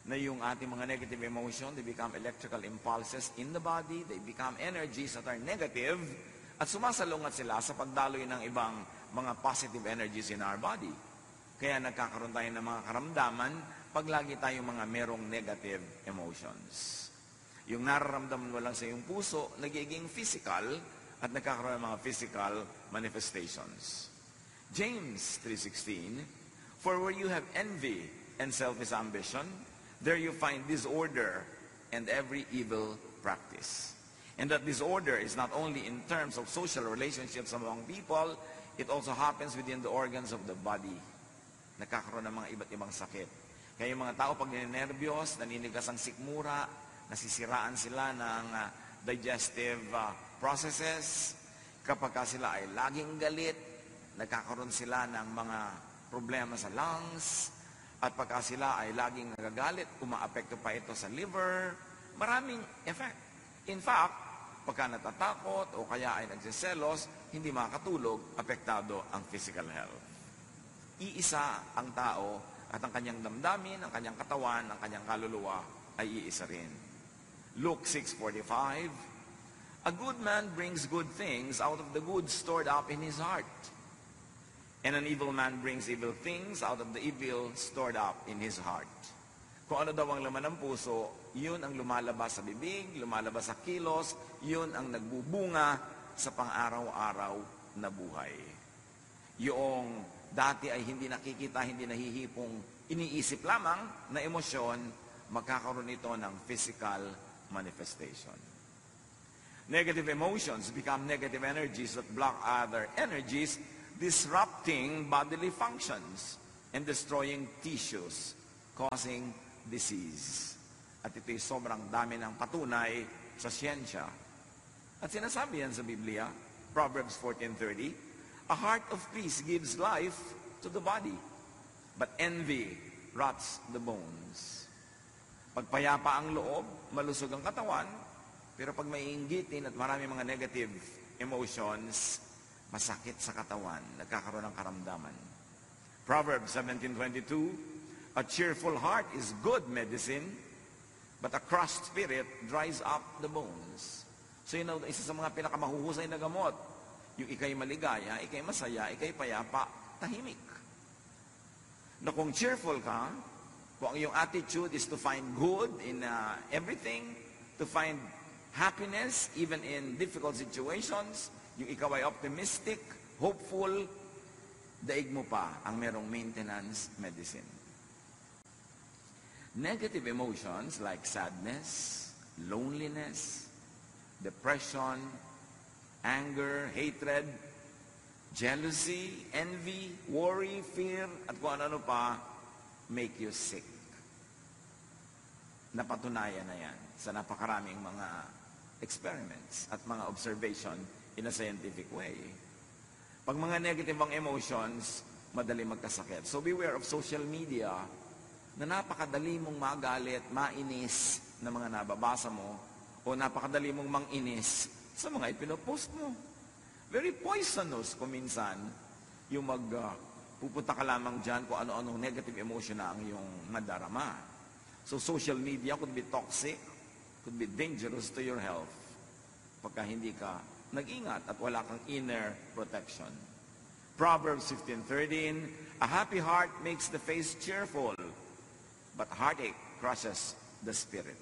na yung ating mga negative emotion, they become electrical impulses in the body, they become energies that are negative, at sumasalungat sila sa pagdaloy ng ibang mga positive energies in our body. Kaya nagkakaroon tayo ng mga karamdaman pag lagi tayong mga merong negative emotions. Yung nararamdaman mo lang sa iyong puso, nagiging physical at nagkakaroon ng mga physical manifestations. James 3:16, "For where you have envy and selfish ambition, there you find disorder and every evil practice." And that disorder is not only in terms of social relationships among people, it also happens within the organs of the body. Nagkakaroon ng mga iba't ibang sakit. Kaya yung mga tao pag ninenervyos, naninigas ang sikmura, nasisiraan sila ng digestive processes. Kapag sila ay laging galit, nagkakaroon sila ng mga problema sa lungs. At pagka sila ay laging nagagalit, umaapekto pa ito sa liver. Maraming effect. In fact, pagka natatakot o kaya ay nagsiselos, hindi makakatulog, apektado ang physical health. Iisa ang tao at ang kanyang damdamin, ang kanyang katawan, ang kanyang kaluluwa ay iisa rin. Luke 6:45, "A good man brings good things out of the good stored up in his heart. And an evil man brings evil things out of the evil stored up in his heart." Kung ano daw ang laman ng puso, yun ang lumalabas sa bibig, lumalabas sa kilos, yun ang nagbubunga sa pang-araw-araw na buhay. Yung dati ay hindi nakikita, hindi nahihipong, iniisip lamang na emosyon, magkakaroon ito ng physical manifestation. Negative emotions become negative energies that block other energies, disrupting bodily functions and destroying tissues, causing disease. At ito'y sobrang dami ng patunay sa siyensya. At sinasabi yan sa Biblia, Proverbs 14:30, "A heart of peace gives life to the body, but envy rots the bones." Pagpayapa ang loob, malusog ang katawan, pero pag may inggitin at marami mga negative emotions, masakit sa katawan, nagkakaroon ng karamdaman. Proverbs 17:22, "A cheerful heart is good medicine, but a crushed spirit dries up the bones." So yun ang isa sa mga pinakamahuhusay na gamot. Yung ikay maligaya, ikay masaya, ikay payapa, tahimik. Na kung cheerful ka, kung ang iyong attitude is to find good in everything, to find happiness even in difficult situations, yung ikaw ay optimistic, hopeful, daig mo pa ang merong maintenance medicine. Negative emotions like sadness, loneliness, depression, anger, hatred, jealousy, envy, worry, fear, at kung ano pa, make you sick. Napatunayan na yan sa napakaraming mga experiments at mga observation in a scientific way. Pag mga negative ang emotions, madali magkasakit. So beware of social media na napakadali mong magalit, mainis na mga nababasa mo o napakadali mong manginis sa mga ipinopost mo. Very poisonous kung minsan yung pupunta ka lamang dyan kung ano-anong negative emotion na ang iyong nadarama. So social media could be toxic, could be dangerous to your health pagka hindi ka nag-ingat at wala kang inner protection. Proverbs 15:13, "A happy heart makes the face cheerful, but heartache crushes the spirit."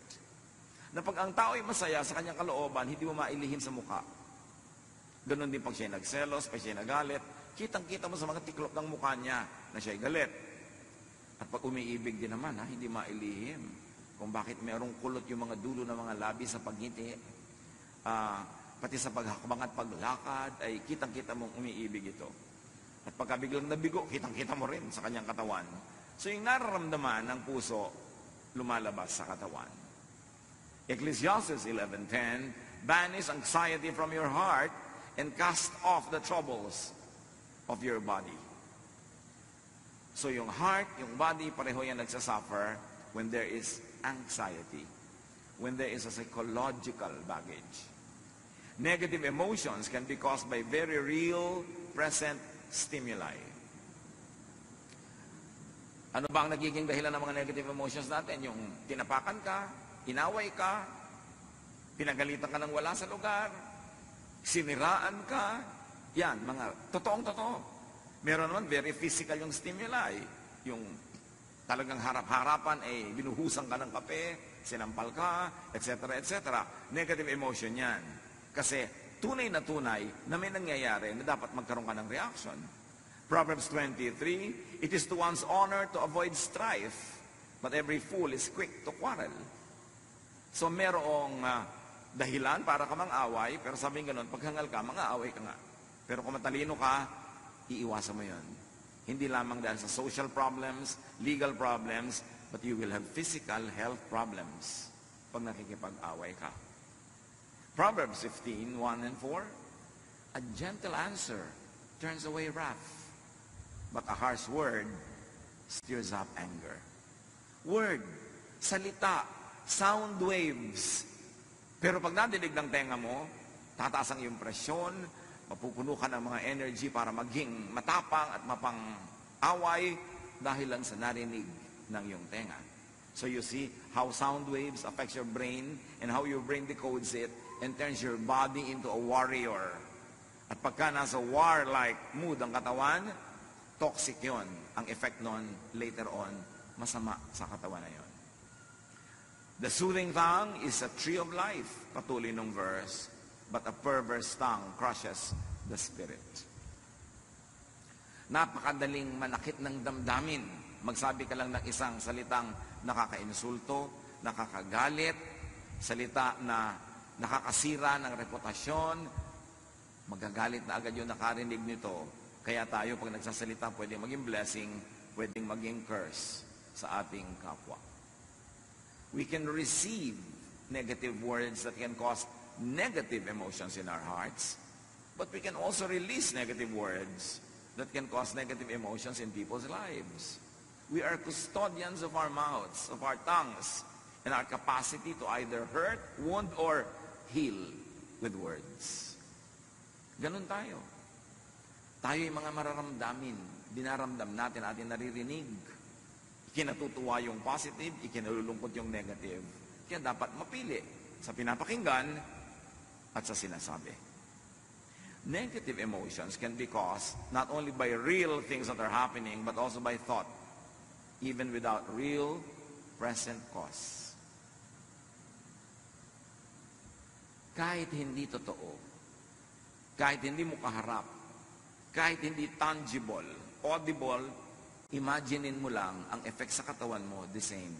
Na pag ang tao ay masaya sa kanyang kalooban, hindi mo mailihim sa mukha. Ganon din pag siya nagselos, pag siya nagalit, kitang-kita mo sa mga tiklop ng mukha niya na siya ay galit. At pag umiibig din naman, hindi mailihim kung bakit mayroong kulot yung mga dulo ng mga labi sa pagngiti. Pati sa paghakbang at paglakad, ay kitang-kita mong umiibig ito. At pagka biglang nabigo, kitang-kita mo rin sa kanyang katawan. So yung nararamdaman ng puso, lumalabas sa katawan. Ecclesiastes 11:10, "Banish anxiety from your heart and cast off the troubles of your body." So yung heart, yung body, pareho yan nagsasuffer when there is anxiety, when there is a psychological baggage. Negative emotions can be caused by very real, present stimuli. Ano ba ang nagiging dahilan ng mga negative emotions natin? Yung tinapakan ka, inaway ka, pinagalitan ka ng wala sa lugar, siniraan ka. Yan, mga totoong-totoo. Meron naman, very physical yung stimuli. Yung talagang harap-harapan, binuhusan ka ng kape, sinampal ka, etc., etc. Negative emotion yan. Kasi tunay na may nangyayari na dapat magkaroon ka ng reaction. Proverbs 23, it is to one's honor to avoid strife, but every fool is quick to quarrel. So merong dahilan para ka mang-away, pero sabihin ganun, paghangal ka, mang-aaway ka nga. Pero kung matalino ka, iiwasan mo yun. Hindi lamang dahil sa social problems, legal problems, but you will have physical health problems pag nakikipag-away ka. Proverbs 15, 1 and 4, a gentle answer turns away wrath, but a harsh word stirs up anger. Word, salita, sound waves. Pero pag nadinig ng tenga mo, tataas ang iyong presyon, mapupuno ka ng mga energy para maging matapang at mapang-away dahil lang sa narinig ng iyong tenga. So you see how sound waves affects your brain and how your brain decodes it and turns your body into a warrior. At pagka nasa war-like mood ang katawan, toxic yon. Ang effect nun, later on, masama sa katawan na yon. The soothing tongue is a tree of life, patuloy nung verse, but a perverse tongue crushes the spirit. Napakadaling manakit ng damdamin. Magsabi ka lang ng isang salitang nakaka-insulto, nakakagalit, salita na nakakasira ng reputasyon, magagalit na agad yung nakarinig nito. Kaya tayo, pag nagsasalita, pwedeng maging blessing, pwedeng maging curse sa ating kapwa. We can receive negative words that can cause negative emotions in our hearts, but we can also release negative words that can cause negative emotions in people's lives. We are custodians of our mouths, of our tongues, and our capacity to either hurt, wound, or heal with words. Ganun tayo. Tayo yung mga mararamdamin, dinaramdam natin, ating naririnig. Ikinatutuwa yung positive, ikinalulungkot yung negative. Kaya dapat mapili sa pinapakinggan at sa sinasabi. Negative emotions can be caused not only by real things that are happening, but also by thought, even without real present cause. Kahit hindi totoo, kahit hindi mo kaharap, kahit hindi tangible, audible, imaginein mo lang ang effect sa katawan mo, the same.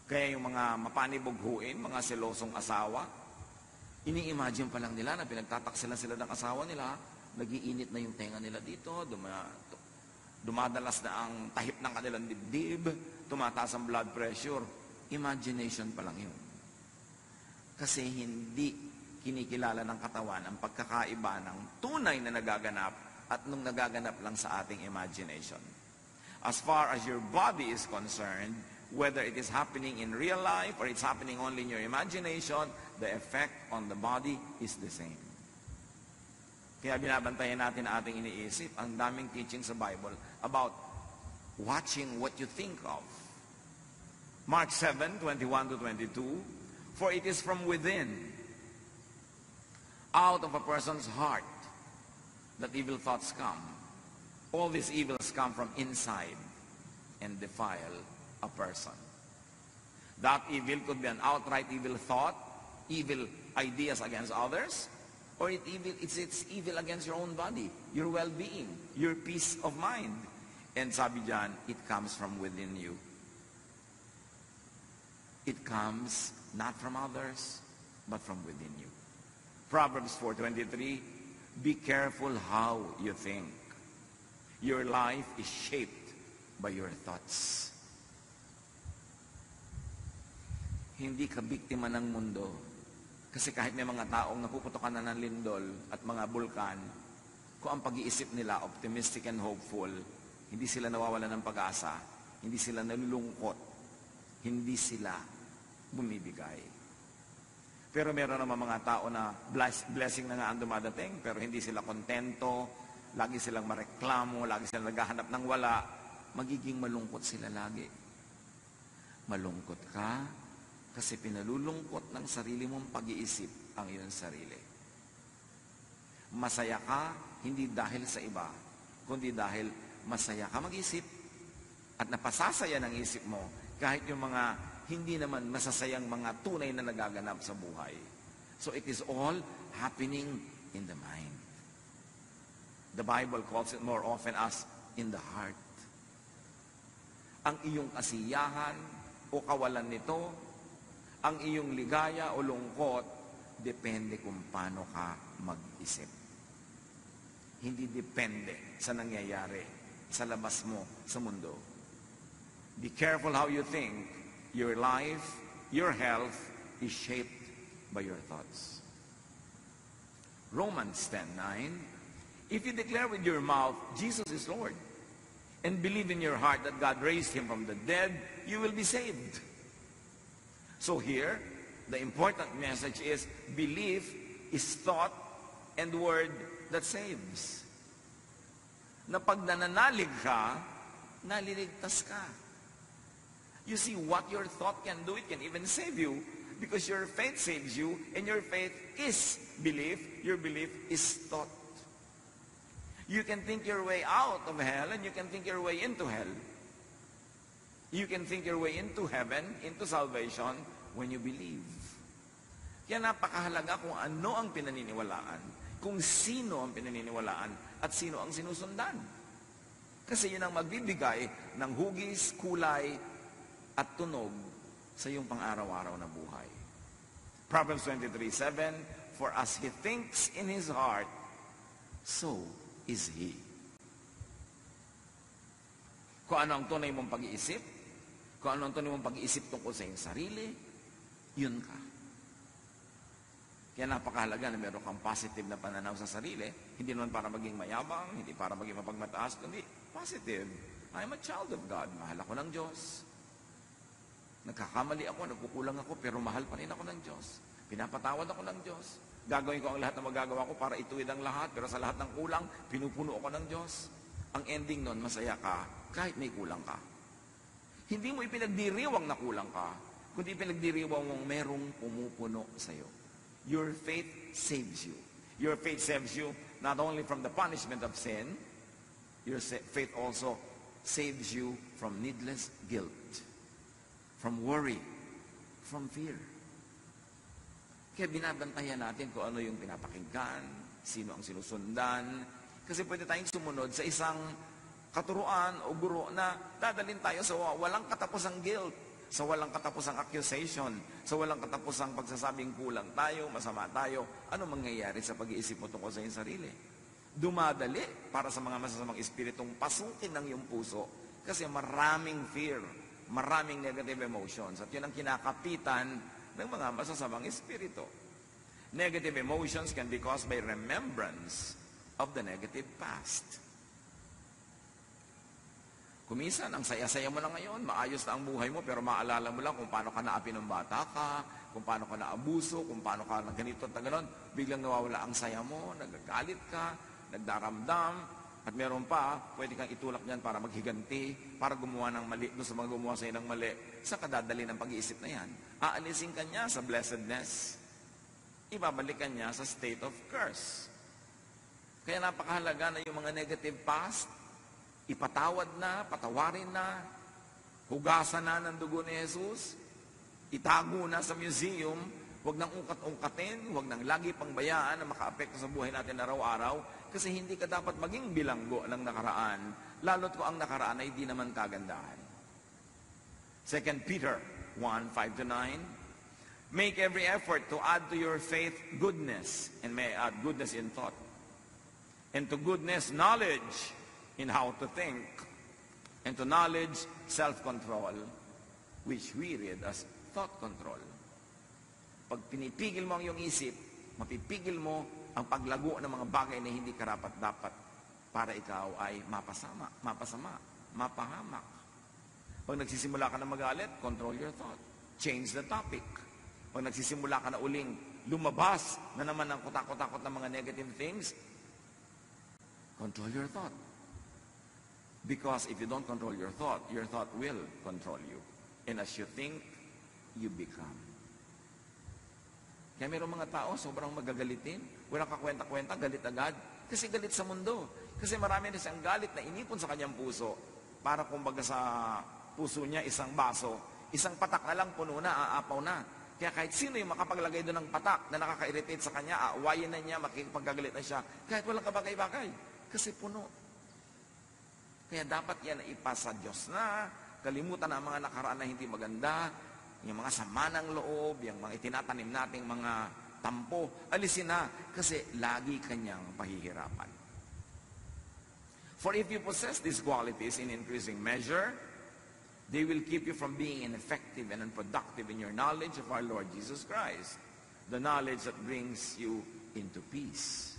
Kaya yung mga mapanibughuin, mga selosong asawa, ini-imagine pa lang nila na pinagtataksilan sila ng asawa nila, nagiinit na yung tenga nila dito, dumadalas na ang tahip ng kanilang dibdib, tumataas ang blood pressure. Imagination pa lang yun. Kasi hindi kinikilala ng katawan ang pagkakaiba ng tunay na nagaganap at nung nagaganap lang sa ating imagination. As far as your body is concerned, whether it is happening in real life or it's happening only in your imagination, the effect on the body is the same. Kaya binabantayan natin ating iniisip. Ang daming teaching sa Bible about watching what you think of. Mark 7, 21 to 22, for it is from within, out of a person's heart, that evil thoughts come. All these evils come from inside and defile a person. That evil could be an outright evil thought, evil ideas against others, or it's evil against your own body, your well-being, your peace of mind. And sabi dyan, it comes from within you. It comes not from others, but from within you. Proverbs 4:23, be careful how you think. Your life is shaped by your thoughts. Hindi ka biktima ng mundo. Kasi kahit may mga taong napuputokan na ng lindol at mga bulkan, kung ang pag-iisip nila optimistic and hopeful, hindi sila nawawala ng pag-asa, hindi sila nalulungkot, hindi sila bumibigay. Pero meron naman mga tao na blessing na nga ang dumadating, pero hindi sila kontento, lagi silang mareklamo, lagi silang naghahanap ng wala, magiging malungkot sila lagi. Malungkot ka kasi pinalulungkot ng sarili mong pag-iisip ang iyong sarili. Masaya ka, hindi dahil sa iba, kundi dahil masaya ka mag-isip at napasasaya ng isip mo kahit yung mga hindi naman masasayang mga tunay na nagaganap sa buhay. So it is all happening in the mind. The Bible calls it more often as in the heart. Ang iyong kasiyahan o kawalan nito, ang iyong ligaya o lungkot, depende kung paano ka mag-isip. Hindi depende sa nangyayari sa labas mo sa mundo. Be careful how you think. Your life, your health is shaped by your thoughts. Romans 10:9, if you declare with your mouth, Jesus is Lord, and believe in your heart that God raised him from the dead, you will be saved. So here, the important message is, belief is thought and word that saves. Na pag nananalig ka, naliligtas ka. You see, what your thought can do, it can even save you, because your faith saves you, and your faith is belief, your belief is thought. You can think your way out of hell, and you can think your way into hell. You can think your way into heaven, into salvation, when you believe. Kaya napakahalaga kung ano ang pinaniniwalaan, kung sino ang pinaniniwalaan, at sino ang sinusundan. Kasi yun ang magbibigay ng hugis, kulay, at tunog sa iyong pang-araw-araw na buhay. Proverbs 23:7, for as he thinks in his heart, so is he. Kung ano ang tunay mong pag-iisip, kung ano ang tunay mong pag-iisip tungkol sa iyong sarili, yun ka. Kaya napakahalaga na meron kang positive na pananaw sa sarili, hindi naman para maging mayabang, hindi para maging mapagmataas, kundi positive. I am a child of God. Mahal ako ng Diyos. Nagkakamali ako, nagkukulang ako, pero mahal pa rin ako ng Diyos. Pinapatawad ako ng Diyos. Gagawin ko ang lahat na magagawa ko para ituwid ang lahat, pero sa lahat ng kulang, pinupuno ako ng Diyos. Ang ending nun, masaya ka kahit may kulang ka. Hindi mo ipinagdiriwang na kulang ka, kundi ipinagdiriwang mong merong pumupuno sa'yo. Your faith saves you. Your faith saves you not only from the punishment of sin, your faith also saves you from needless guilt, from worry, from fear. Kaya binabantayan natin kung ano yung pinapakinggan, sino ang sinusundan, kasi pwede tayong sumunod sa isang katuruan o guro na dadalhin tayo sa walang katapusang guilt, sa walang katapusang accusation, sa walang katapusang pagsasabing kulang tayo, masama tayo. Ano mangyayari sa pag-iisip mo tungkol sa iyong sarili? Dumadali para sa mga masasamang espiritong pasukin ng iyong puso kasi maraming fear, maraming negative emotions, at yun ang kinakapitan ng mga masasamang espiritu. Negative emotions can be caused by remembrance of the negative past. Kuminsan, ang saya-saya mo na ngayon, maayos na ang buhay mo, pero maalala mo lang kung paano ka naapi ng bata ka, kung paano ka naabuso, kung paano ka ganito at gano'n, biglang nawawala ang saya mo, nagagalit ka, nagdaramdam, at meron pa, pwede kang itulak niyan para maghiganti, para gumawa ng mali, doon sa mga gumawa sa'yo ng mali, sa kadadali ng pag-iisip na yan. Aalisin ka niya sa blessedness, ibabalikan niya sa state of curse. Kaya napakahalaga na yung mga negative past, ipatawad na, patawarin na, hugasan na ng dugo ni Jesus, itago na sa museum, huwag nang ungkat-ungkatin, huwag nang lagi pang bayaan na makaapekto sa buhay natin araw-araw, kasi hindi ka dapat maging bilanggo ng nakaraan, lalo't kung ang nakaraan ay di naman kagandahan. 2 Peter 1:5-9, make every effort to add to your faith goodness, and may add goodness in thought, and to goodness knowledge, in how to think, and to knowledge, self-control, which we read as thought control. Pag pinipigil mo ang iyong isip, mapipigil mo ang paglago ng mga bagay na hindi karapat-dapat para ikaw ay mapasama, mapahamak. Pag nagsisimula ka na magalit, control your thought. Change the topic. Pag nagsisimula ka na uling lumabas na naman ang kutakot-takot ng mga negative things, control your thought. Because if you don't control your thought will control you. And as you think, you become. Kaya mayroong mga tao, sobrang magagalitin. Walang kakwenta-kwenta, galit agad. Kasi galit sa mundo. Kasi marami na siyang galit na inipon sa kanyang puso. Para kumbaga sa puso niya, isang baso. Isang patak na lang, puno na, aapaw na. Kaya kahit sino yung makapaglagay doon ng patak na nakaka-irritate sa kanya, aawayin na niya, makikipagkagalit na siya. Kahit walang kabagay-bagay. Kasi puno. Kaya dapat yan na ipasa Diyos na. Kalimutan na ang mga nakaraan na hindi maganda. Yung mga sama ng loob, yung mga itinatanim nating mga tampo, alisin na. Kasi lagi kanyang pahihirapan. For if you possess these qualities in increasing measure, they will keep you from being ineffective and unproductive in your knowledge of our Lord Jesus Christ. The knowledge that brings you into peace.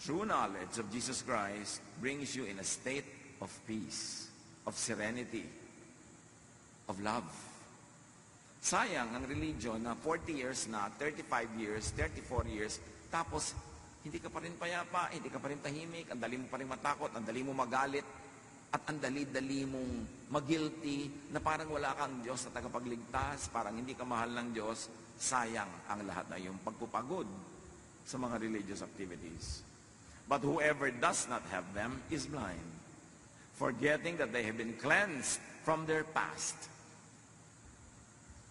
True knowledge of Jesus Christ brings you in a state of peace, of serenity, of love. Sayang ang religion na 40 years na, 35 years, 34 years, tapos hindi ka pa rin payapa, hindi ka pa rin tahimik, ang dali mo pa rin matakot, ang dali mo magalit, at ang dali-dali mong mag-guilty na parang wala kang Diyos na tagapagligtas, parang hindi ka mahal ng Diyos. Sayang ang lahat na iyong pagpupagod sa mga religious activities. But whoever does not have them is blind, forgetting that they have been cleansed from their past.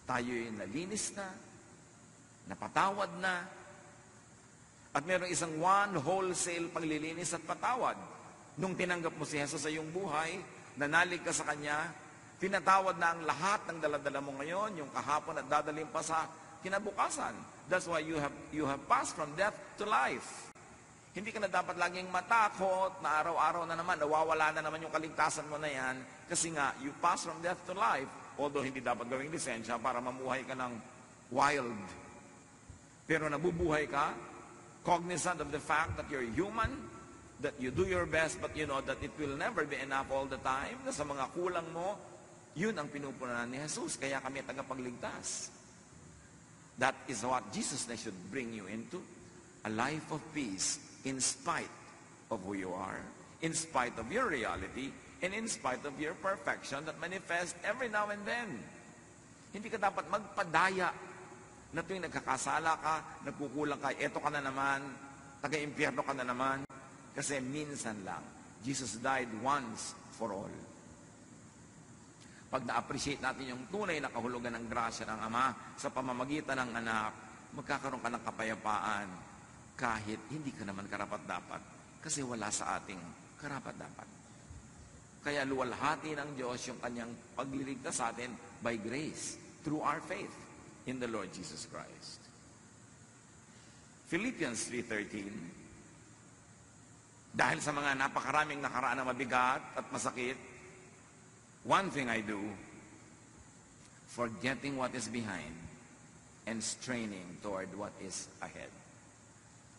Tayo'y nalinis na, napatawad na, at mayroong isang one wholesale paglilinis at patawad. Nung tinanggap mo si Jesus sa iyong buhay, nanalig ka sa Kanya, pinatawad na ang lahat ng daladala mo ngayon, yung kahapon at dadaling pa sa kinabukasan. That's why you have passed from death to life. Hindi ka na dapat laging matakot na araw-araw na naman, nawawala na naman yung kaligtasan mo na yan, kasi nga, you pass from death to life, although hindi dapat gawing lisensya para mamuhay ka ng wild. Pero nabubuhay ka, cognizant of the fact that you're human, that you do your best, but you know that it will never be enough all the time, na sa mga kulang mo, yun ang pinupunan ni Jesus, kaya kami tagapagligtas. That is what Jesus na should bring you into, a life of peace, in spite of who you are, in spite of your reality, and in spite of your perfection that manifests every now and then. Hindi ka dapat magpadaya na tuwing nagkakasala ka, nagkukulang ka, eto ka na naman, taga-impyerno ka na naman, kasi minsan lang. Jesus died once for all. Pag na-appreciate natin yung tunay na kahulugan ng grasya ng Ama sa pamamagitan ng anak, magkakaroon ka ng kapayapaan kahit hindi ka naman karapat-dapat kasi wala sa ating karapat-dapat. Kaya luwalhati ng Diyos yung kanyang pagliligtas sa atin by grace through our faith in the Lord Jesus Christ. Philippians 3:13, dahil sa mga napakaraming nakaraan na mabigat at masakit, one thing I do, forgetting what is behind and straining toward what is ahead.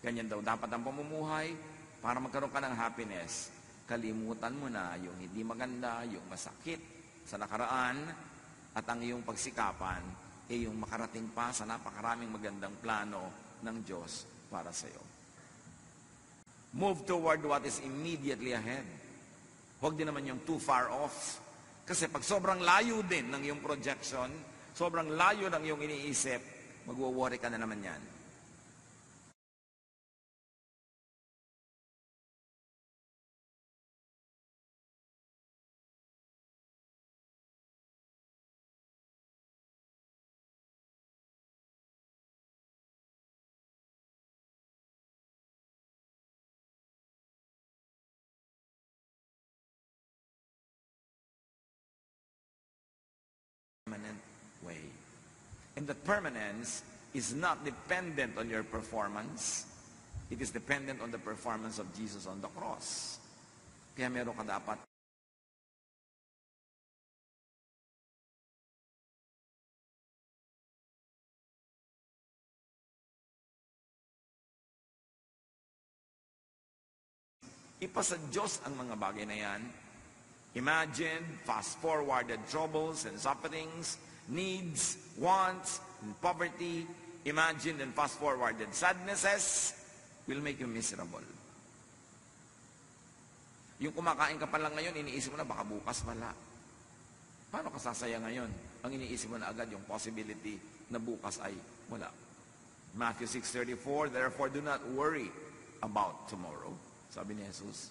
Ganyan daw dapat ang pamumuhay para magkaroon ka ng happiness. Kalimutan mo na yung hindi maganda, yung masakit sa nakaraan, at ang iyong pagsikapan ay yung makarating pa sa napakaraming magandang plano ng Diyos para sa iyo. Move toward what is immediately ahead. Huwag din naman yung too far off. Kasi pag sobrang layo din ng iyong projection, sobrang layo ng iyong iniisip, magwo-worry ka na naman yan. Permanent way. And that permanence is not dependent on your performance. It is dependent on the performance of Jesus on the cross. Kaya meron ka dapat ipasa Diyos ang mga bagay na yan. Imagine fast-forwarded troubles and sufferings, needs, wants, and poverty. Imagine and fast-forwarded sadnesses will make you miserable. Yung kumakain ka pa lang ngayon, iniisip mo na baka bukas wala. Paano ka sasaya ngayon? Ang iniisip mo na agad yung possibility na bukas ay wala. Matthew 6:34, therefore do not worry about tomorrow. Sabi ni Jesus,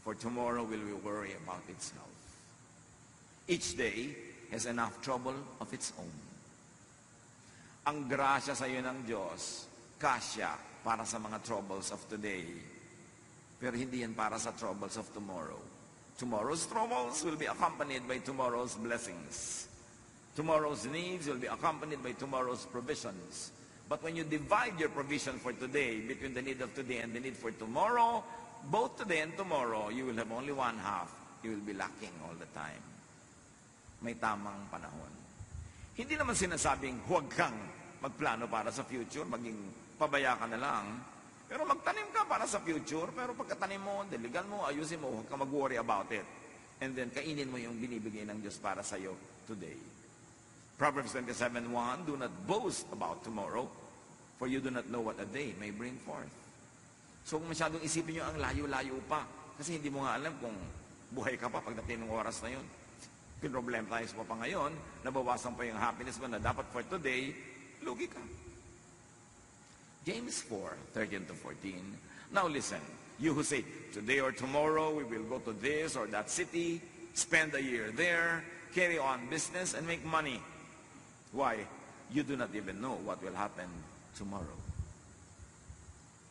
for tomorrow will we worry about itself. Each day has enough trouble of its own. Ang grasya sa iyo ng Diyos, kasya para sa mga troubles of today. Pero hindi yan para sa troubles of tomorrow. Tomorrow's troubles will be accompanied by tomorrow's blessings. Tomorrow's needs will be accompanied by tomorrow's provisions. But when you divide your provision for today between the need of today and the need for tomorrow, both today and tomorrow, you will have only one half. You will be lacking all the time. May tamang panahon. Hindi naman sinasabing huwag kang magplano para sa future, maging pabaya ka na lang. Pero magtanim ka para sa future, pero pagkatanim mo, diligan mo, ayusin mo, huwag kang mag-worry about it. And then, kainin mo yung binibigay ng Diyos para sa'yo today. Proverbs 27:1, do not boast about tomorrow, for you do not know what a day may bring forth. So, kung masyadong isipin nyo ang layo-layo pa, kasi hindi mo nga alam kung buhay ka pa pagdating ng oras na yun. Pinroblem tayo pa ngayon, nabawasan pa yung happiness mo na dapat for today, lugi ka. James 4:13-14. Now listen, you who say, today or tomorrow we will go to this or that city, spend a year there, carry on business and make money. Why? You do not even know what will happen tomorrow.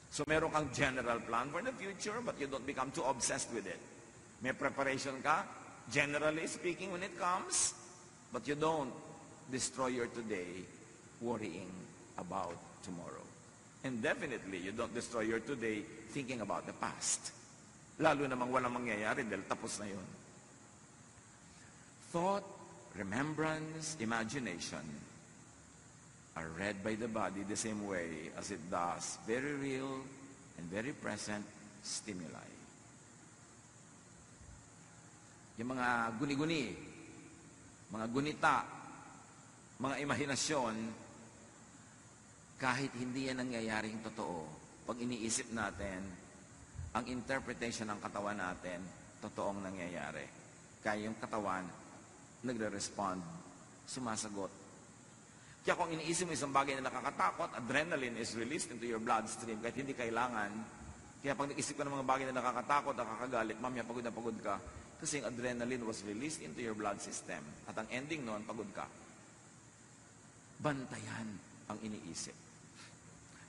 So meron kang general plan for the future, but you don't become too obsessed with it. May preparation ka, generally speaking, when it comes, but you don't destroy your today worrying about tomorrow. And definitely, you don't destroy your today thinking about the past. Lalo namang walang mangyayari dahil tapos na yun. Thought, remembrance, imagination are read by the body the same way as it does very real and very present stimuli. Yung mga guni-guni, mga gunita, mga imahinasyon, kahit hindi yan nangyayaring totoo, pag iniisip natin, ang interpretation ng katawan natin, totoong nangyayari. Kaya yung katawan, nagre-respond, sumasagot. Kaya kung iniisip mo isang bagay na nakakatakot, adrenaline is released into your bloodstream kahit hindi kailangan. Kaya pag nag-isip ka ng mga bagay na nakakatakot, nakakagalit, mamaya pagod na pagod ka, kasi yung adrenaline was released into your blood system. At ang ending noon, pagod ka. Bantayan ang iniisip.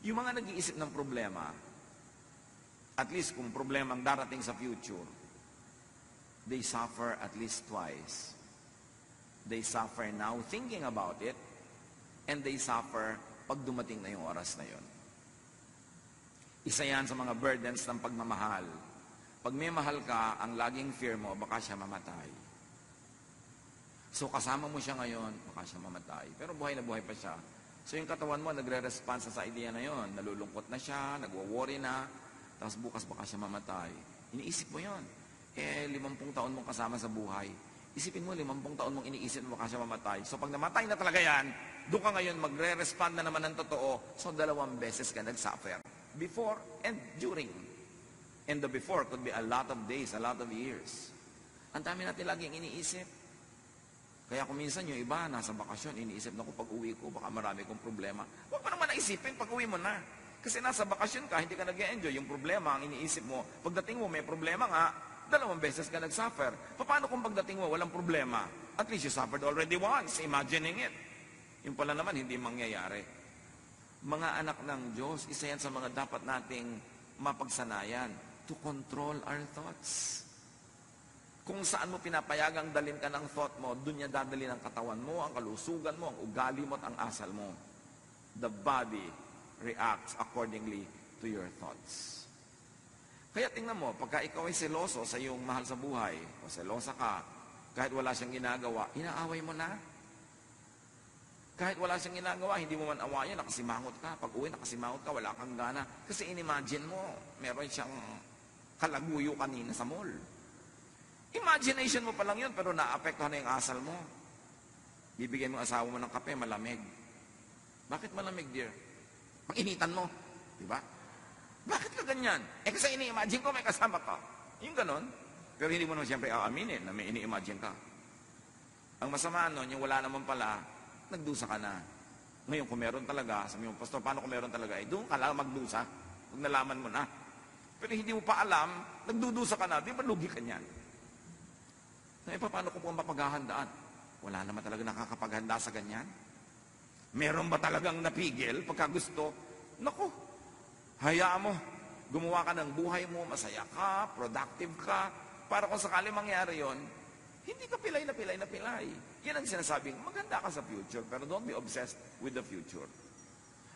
Yung mga nag-iisip ng problema, at least kung problema ang darating sa future, they suffer at least twice. They suffer now thinking about it, and they suffer pag dumating na yung oras na yun. Isa yan sa mga burdens ng pagmamahal. Pag may mahal ka, ang laging fear mo, baka siya mamatay. So kasama mo siya ngayon, baka siya mamatay. Pero buhay na buhay pa siya. So yung katawan mo, nagre-response sa idea na yon, nalulungkot na siya, nagwo-worry na, tapos bukas baka siya mamatay. Iniisip mo yon. 50 taon mong kasama sa buhay. Isipin mo, 50 taon mong iniisip mo baka siya mamatay. So pag namatay na talaga yan, doon ka ngayon magre-respond na naman ng totoo. So 2 beses ka nag-suffer. Before and during. And the before could be a lot of days, a lot of years. Ang dami natin laging iniisip. Kaya kung minsan yung iba, nasa bakasyon, iniisip na ko pag uwi ko, baka marami kong problema. Huwag mo naman naisipin pag uwi mo na. Kasi nasa bakasyon ka, hindi ka nag-enjoy. Yung problema, ang iniisip mo, pagdating mo may problema nga, 2 beses ka nag-suffer. Paano kung pagdating mo walang problema? At least you suffered already once, imagining it. Yung pala naman, hindi mangyayari. Mga anak ng Diyos, isa yan sa mga dapat nating mapagsanayan to control our thoughts. Kung saan mo pinapayagang dalhin ka ng thought mo, dun niya dadalhin ang katawan mo, ang kalusugan mo, ang ugali mo at ang asal mo. The body reacts accordingly to your thoughts. Kaya tingnan mo, pagka ikaw ay seloso sa iyong mahal sa buhay, o selosa ka, kahit wala siyang ginagawa, inaaway mo na. Kahit wala siyang ginagawa, hindi mo man awayan, nakasimangot ka. Pag uwi, nakasimangot ka, wala kang gana. Kasi inimagine mo, meron siyang kalaguyo kanina sa mall. Imagination mo pa lang yun, pero naapektuhan na yung asal mo. Bibigyan mo asawa mo ng kape, malamig. Bakit malamig, dear? Pag-initan mo. Diba? Bakit ka ganyan? Kasi ini-imagine ko may kasama ka. Yung ganon. Pero hindi mo naman siyempre aaminin na may ini-imagine ka. Ang masama nun, yung wala naman pala, nagdusa ka na. Ngayon, kung meron talaga, sabi mo, Pastor, paano kung meron talaga? Doon ka lang magdusa. Kung nalaman mo na. Pero hindi mo pa alam, nagdudusa ka na, di ba lugi ka niyan? Paano ko po mapaghahandaan? Wala naman talaga nakakapaghanda sa ganyan. Meron ba talagang napigil pagka gusto? Naku, hayaan mo. Gumawa ka ng buhay mo, masaya ka, productive ka, para kung sakali mangyari yon, hindi ka pilay na pilay na pilay. Yan ang sinasabing, maganda ka sa future, pero don't be obsessed with the future.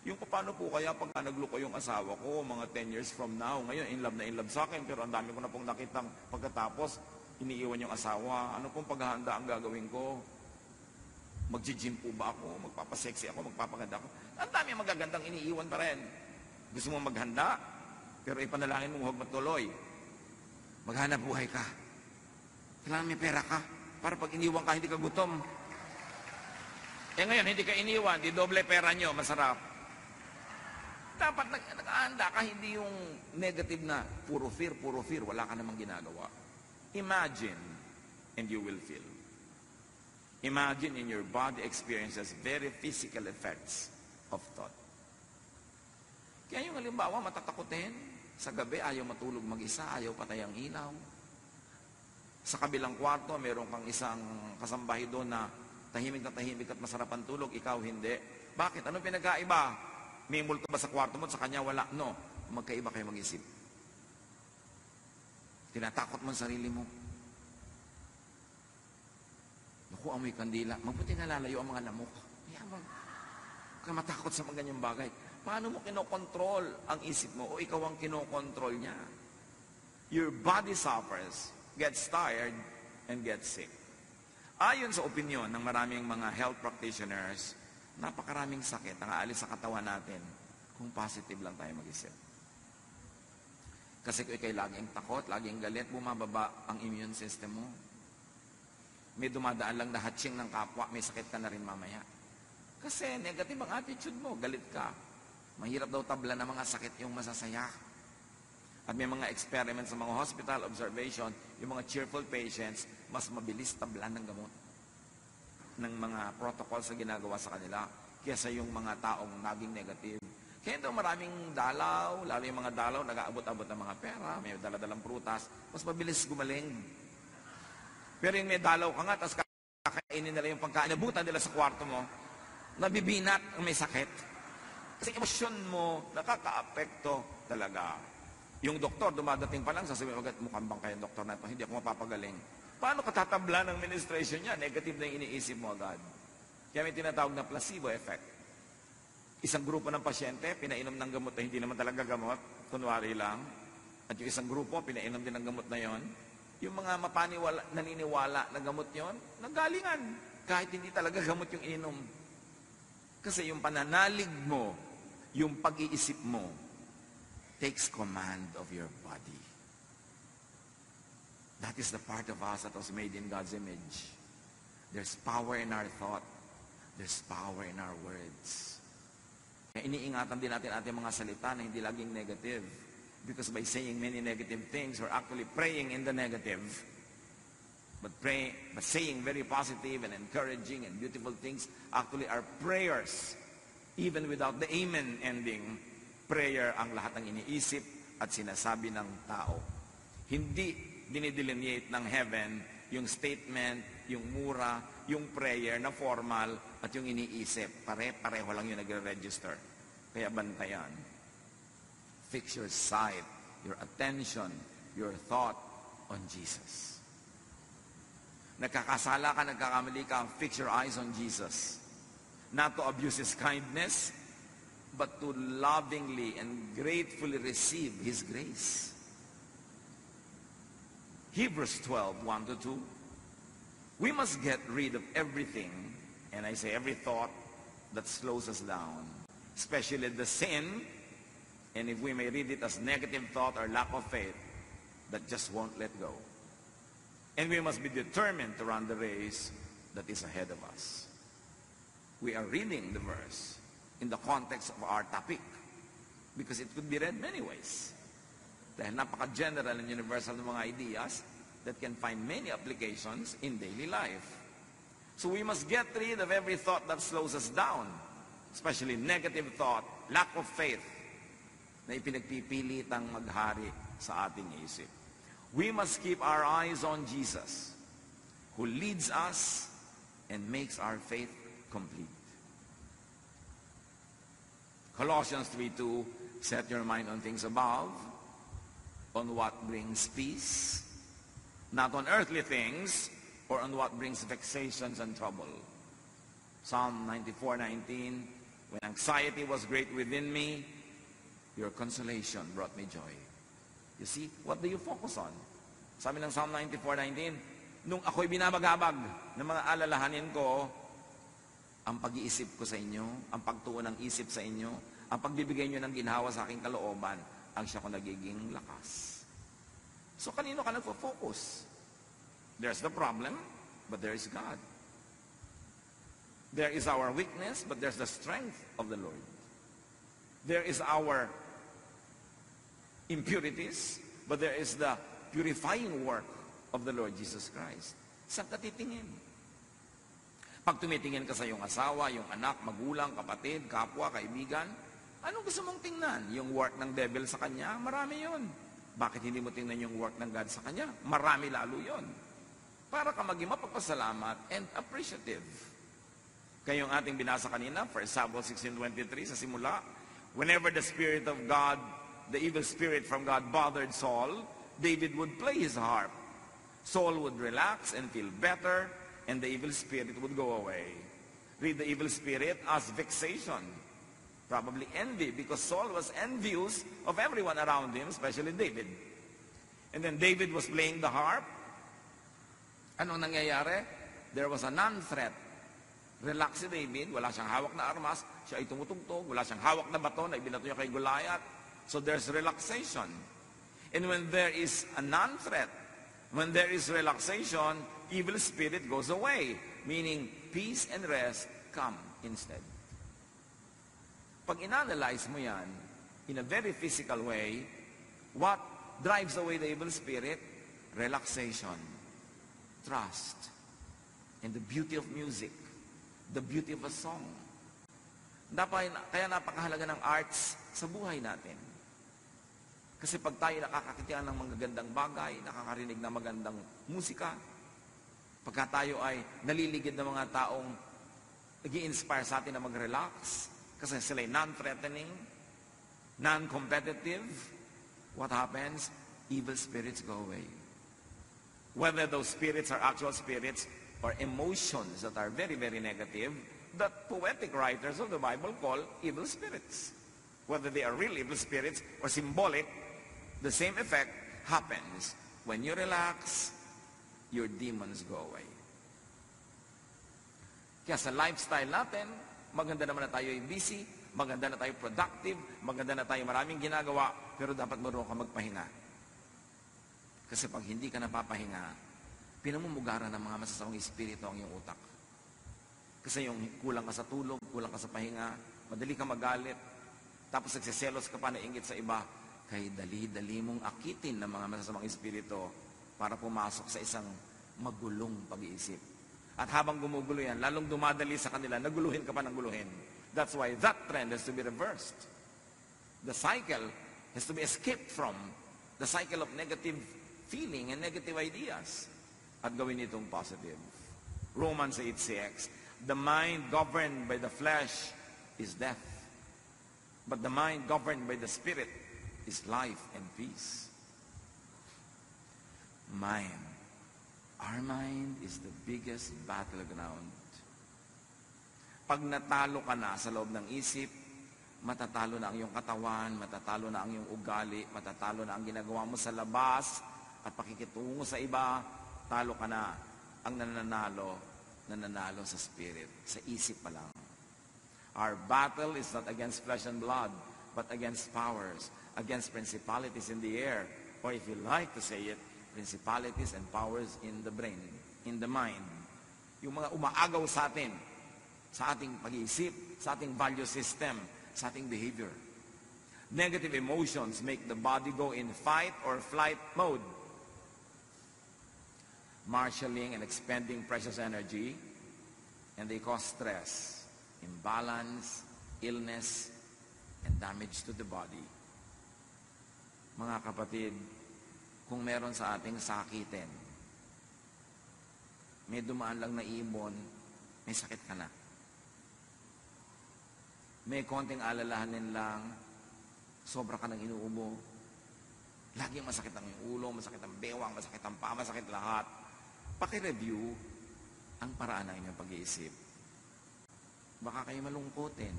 Yung paano po kaya pag nagloko yung asawa ko, mga 10 years from now, ngayon in love sa akin, pero ang dami ko na pong nakitang pagkatapos, iniiwan yung asawa, ano pong paghahanda ang gagawin ko? Mag-gym po ba ako? Magpapasexy ako? Magpapaganda ako? Ang dami magagandang iniiwan pa rin. Gusto mo maghanda? Pero ipanalangin mo huwag matuloy. Maghanap buhay ka. Kailangan may pera ka. Para pag iniwan ka, hindi ka gutom. Ngayon, hindi ka iniwan, di doble pera nyo, masarap. Dapat nag-aanda ka, hindi yung negative na puro fear, wala ka namang ginagawa. Imagine, and you will feel. Imagine in your body experiences very physical effects of thought. Kaya yung halimbawa, matatakotin, sa gabi ayaw matulog mag-isa, ayaw patay ang ilaw. Sa kabilang kwarto, meron kang isang kasambahay doon na tahimik at masarap ang tulog, ikaw hindi. Bakit? Anong pinagkaiba? May multo ba sa kwarto mo? Sa kanya wala? No. Magkaiba kayo mag-isip. Tinatakot mo ang sarili mo. Naku, amoy kandila. Mabuti nga lalayo ang mga lamok. Huwag ka matakot sa mga ganyang bagay. Paano mo kinokontrol ang isip mo o ikaw ang kinokontrol niya? Your body suffers, gets tired, and gets sick. Ayon sa opinion ng maraming mga health practitioners, napakaraming sakit ang aalis sa katawan natin kung positive lang tayo mag-isip. Kasi kung ikay laging takot, laging galit, bumababa ang immune system mo. May dumadaan lang na hatching ng kapwa, may sakit ka na rin mamaya. Kasi negative ang attitude mo, galit ka. Mahirap daw tabla ng mga sakit yung masasaya. At may mga experiments sa mga hospital observation, yung mga cheerful patients, mas mabilis tabla ng gamot ng mga protocols na ginagawa sa kanila kaysa yung mga taong naging negative. Kaya daw maraming dalaw, lalo yung mga dalaw, nag-aabot-abot ng mga pera, may daladalang prutas, mas mabilis gumaling. Pero yung may dalaw ka nga, tapos kakainin nila yung pagkain, nabutan nila sa kwarto mo, nabibinat ang may sakit. Kasi emosyon mo, nakaka-apekto talaga. Yung doktor, dumadating pa lang, sasabihin agad, mukhang bang kayo doktor na ito, hindi ako mapapagaling. Paano katatabla ng administration niya? Negative na yung iniisip mo agad. Kaya may tinatawag na placebo effect. Isang grupo ng pasyente, pinainom ng gamot na hindi naman talaga gamot, kunwari lang. At yung isang grupo, pinainom din ng gamot na yon. Yung mga naniniwala na gamot yon, nanggalingan. Kahit hindi talaga gamot yung ininom. Kasi yung pananalig mo, yung pag-iisip mo, takes command of your body. That is the part of us that was made in God's image. There's power in our thought. There's power in our words. Kaya iniingatan din natin ating mga salita na hindi laging negative. Because by saying many negative things, we're actually praying in the negative. But saying very positive and encouraging and beautiful things actually are prayers. Even without the amen ending, prayer ang lahat ng iniisip at sinasabi ng tao. Hindi dinidelineate ng heaven yung statement, yung mura, yung prayer na formal at yung iniisip. Pareho lang yung nagre-register. Kaya bantayan. Fix your sight, your attention, your thought on Jesus. Nagkakasala ka, nagkakamali ka, fix your eyes on Jesus. Not to abuse His kindness, but to lovingly and gratefully receive His grace. Hebrews 12, 1-2. We must get rid of everything, and I say every thought that slows us down, especially the sin, and if we may read it as negative thought or lack of faith, that just won't let go. And we must be determined to run the race that is ahead of us. We are reading the verse in the context of our topic because it could be read many ways. Dahil napaka-general and universal ng mga ideas, that can find many applications in daily life. So we must get rid of every thought that slows us down, especially negative thought, lack of faith, na ipinagpipilitang maghari sa ating isip. We must keep our eyes on Jesus, who leads us and makes our faith complete. Colossians 3:2, set your mind on things above, on what brings peace, not on earthly things, or on what brings vexations and trouble. Psalm 94:19, when anxiety was great within me, your consolation brought me joy. You see, what do you focus on? Sabi ng Psalm 94:19, nung ako'y binabagabag ng mga alalahanin ko, ang pag-iisip ko sa inyo, ang pagtuon ng isip sa inyo, ang pagbibigay nyo ng ginhawa sa aking kalooban, ang siya ko nagiging lakas. So kanino ka nagpo-focus? There's the problem, but there is God. There is our weakness, but there's the strength of the Lord. There is our impurities, but there is the purifying work of the Lord Jesus Christ. Saan ka titingin? Pag tumitingin ka sa iyong asawa, iyong anak, magulang, kapatid, kapwa, kaibigan, anong gusto mong tingnan? Yung work ng devil sa kanya? Marami yun. Bakit hindi mo tingnan yung work ng God sa kanya? Marami lalo yun. Para ka maging mapagpasalamat and appreciative. Kayong ating binasa kanina, 1 Samuel 16:23 sa simula, whenever the Spirit of God, the evil spirit from God bothered Saul, David would play his harp. Saul would relax and feel better, and the evil spirit would go away. Read the evil spirit as vexation, probably envy, because Saul was envious of everyone around him, especially David. And then David was playing the harp. Anong nangyayari? There was a non-threat. Relax si David, wala siyang hawak na armas, siya ay tumutugtog, wala siyang hawak na bato na ibinato niya kay Goliath. So there's relaxation. And when there is a non-threat, when there is relaxation, evil spirit goes away, meaning peace and rest come instead. Pag inanalyze mo yan, in a very physical way, what drives away the evil spirit? Relaxation, trust, and the beauty of music, the beauty of a song. Kaya napakahalaga ng arts sa buhay natin. Kasi pag tayo nakakakita ng magagandang bagay, nakakarinig ng magandang musika, pagka tayo ay naliligid ng mga taong nag-i-inspire sa atin na mag-relax, kasi sila ay non-threatening, non-competitive, what happens? Evil spirits go away. Whether those spirits are actual spirits or emotions that are very, very negative, that poetic writers of the Bible call evil spirits. Whether they are real evil spirits or symbolic, the same effect happens. When you relax, your demons go away. Kaya sa lifestyle natin, maganda naman na tayo ay busy, maganda na tayo productive, maganda na tayo maraming ginagawa, pero dapat marunong ka magpahinga. Kasi pag hindi ka napapahinga, pinamumugaran ng mga masasamang espiritu ang iyong utak. Kasi yung kulang ka sa tulog, kulang ka sa pahinga, madali ka magalit, tapos nagsiselos ka pa, nainggit sa iba, kay dali-dali mong akitin ng mga masasamang espiritu para pumasok sa isang magulong pag-iisip. At habang gumugulo yan, lalong dumadali sa kanila, naguluhin ka pa ng guluhin. That's why that trend has to be reversed. The cycle has to be escaped from, the cycle of negative feeling and negative ideas, at gawin itong positive. Romans 8:6, the mind governed by the flesh is death, but the mind governed by the Spirit is life and peace. Mind. Our mind is the biggest battleground. Pag natalo ka na sa loob ng isip, matatalo na ang iyong katawan, matatalo na ang iyong ugali, matatalo na ang ginagawa mo sa labas, at pakikitungo sa iba, talo ka na. Ang nananalo sa spirit, sa isip pa lang. Our battle is not against flesh and blood, but against powers, against principalities in the air, or if you like to say it, principalities and powers in the brain, in the mind. Yung mga umaagaw sa atin, sa ating pag-iisip, sa ating value system, sa ating behavior. Negative emotions make the body go in fight or flight mode. marshalling and expending precious energy, and they cause stress, imbalance, illness, and damage to the body. Mga kapatid, kung meron sa ating sakitin, may dumaan lang na ibon, may sakit ka na. May konting alalahanin lang, sobra ka ng inuubo. Laging masakit ang ulo, masakit ang bewang, masakit ang paa, masakit lahat. Paki-review ang paraan ng inyong pag-iisip. Baka kayo malungkotin,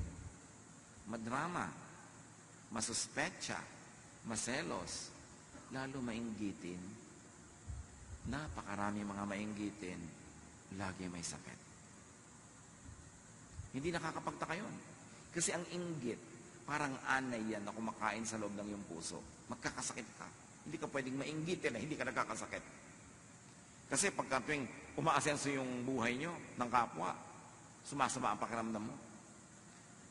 madrama, masuspetsa, maselos, lalo mainggitin. Napakarami mga mainggitin, lagi may sakit. Hindi nakakapagtaka yun. Kasi ang inggit, parang anay yan na kumakain sa loob ng iyong puso. Magkakasakit ka. Hindi ka pwedeng mainggitin na hindi ka nagkakasakit. Kasi pagka tuwing umaasenso yung buhay nyo ng kapwa, sumasama ang pakiramdam mo.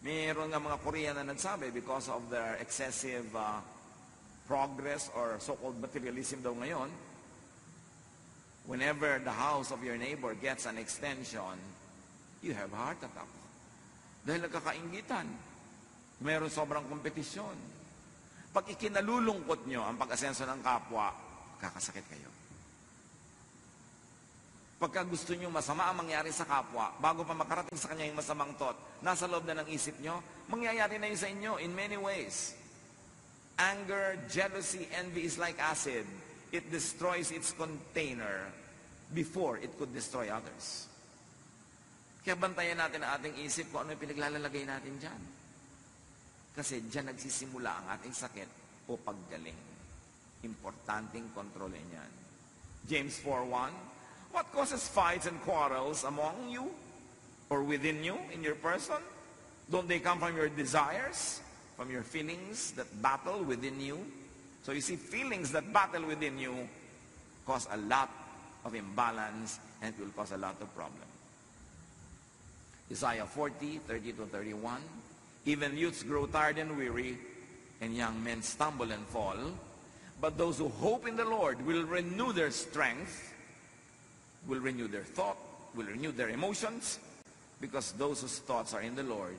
Mayroon nga mga Korean na nagsabi because of their excessive progress or so-called materialism daw ngayon, whenever the house of your neighbor gets an extension, you have a heart attack. Dahil nagkakainggitan. Mayroon sobrang kompetisyon. Pag ikinalulungkot nyo ang pag-asenso ng kapwa, kakasakit kayo. Pagka gusto nyo masama ang mangyari sa kapwa, bago pa makarating sa kanya yung masamang thought, nasa loob na ng isip nyo, mangyayari na yun sa inyo in many ways. Anger, jealousy, envy is like acid. It destroys its container before it could destroy others. Kaya bantayan natin ang ating isip kung ano yung pinaglalagay natin dyan. Kasi dyan nagsisimula ang ating sakit o paggaling. Importanteng kontrolin yan. James 4:1, what causes fights and quarrels among you or within you in your person? Don't they come from your desires, from your feelings that battle within you? So you see, feelings that battle within you cause a lot of imbalance and it will cause a lot of problems. Isaiah 40:30-31, even youths grow tired and weary, and young men stumble and fall. But those who hope in the Lord will renew their strength, will renew their thought, will renew their emotions, because those whose thoughts are in the Lord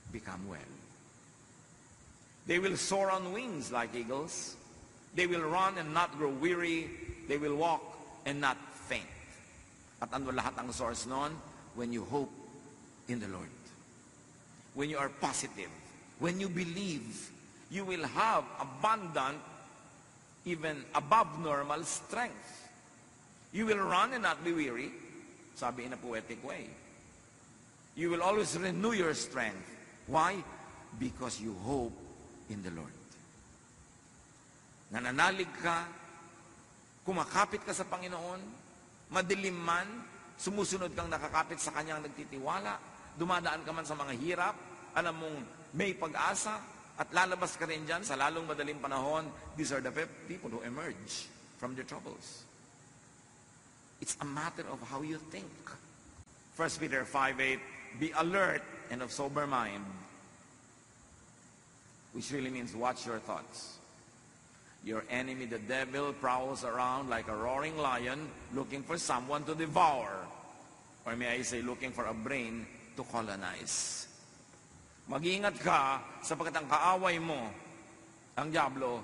become well. They will soar on wings like eagles. They will run and not grow weary. They will walk and not faint. At ano lahat ang source nun? When you hope in the Lord. When you are positive. When you believe, you will have abundant, even above normal strength. You will run and not be weary, sabi in a poetic way. You will always renew your strength. Why? Because you hope in the Lord. Nananalig ka, kumakapit ka sa Panginoon, madilim man, sumusunod kang nakakapit sa Kanyang nagtitiwala, dumadaan ka man sa mga hirap, alam mong may pag-asa, at lalabas ka rin dyan sa lalong madaling panahon. These are the people who emerge from their troubles. It's a matter of how you think. 1 Peter 5:8, be alert and of sober mind, which really means watch your thoughts. Your enemy, the devil, prowls around like a roaring lion looking for someone to devour. Or may I say, looking for a brain to colonize. Mag-iingat ka sapagkat ang kaaway mo, ang diablo,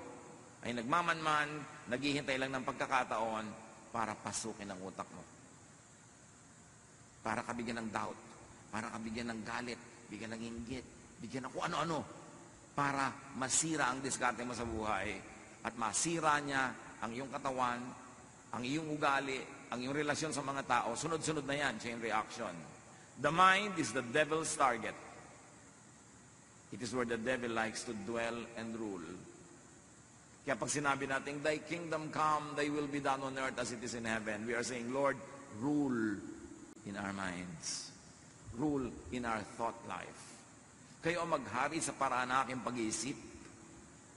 ay nagmamanman, naghihintay lang ng pagkakataon para pasukin ang utak mo. Para ka bigyan ng doubt, para ka bigyan ng galit, bigyan ng inggit, bigyan ng kung ano-ano, para masira ang diskarte mo sa buhay at masira niya ang iyong katawan, ang iyong ugali, ang iyong relasyon sa mga tao. Sunod-sunod na yan, chain reaction. The mind is the devil's target. It is where the devil likes to dwell and rule. Kaya pag sinabi natin, thy kingdom come, thy will be done on earth as it is in heaven, we are saying, Lord, rule in our minds. Rule in our thought life. Kayo ang maghari sa paraan ng aking pag-iisip.